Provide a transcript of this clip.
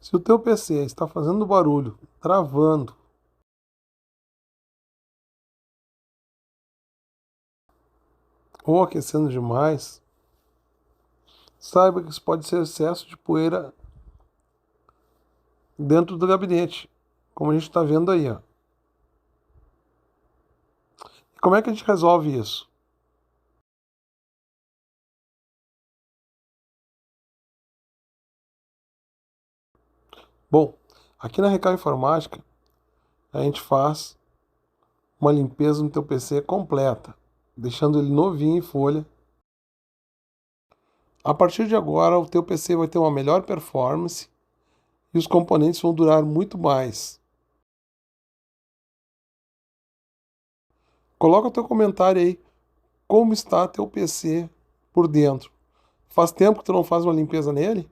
Se o teu PC está fazendo barulho, travando, ou aquecendo demais, saiba que isso pode ser excesso de poeira dentro do gabinete, como a gente está vendo aí, ó. E como é que a gente resolve isso? Bom, aqui na Recal Informática, a gente faz uma limpeza no teu PC completa, deixando ele novinho em folha. A partir de agora, o teu PC vai ter uma melhor performance e os componentes vão durar muito mais. Coloca o teu comentário aí, como está teu PC por dentro. Faz tempo que tu não faz uma limpeza nele?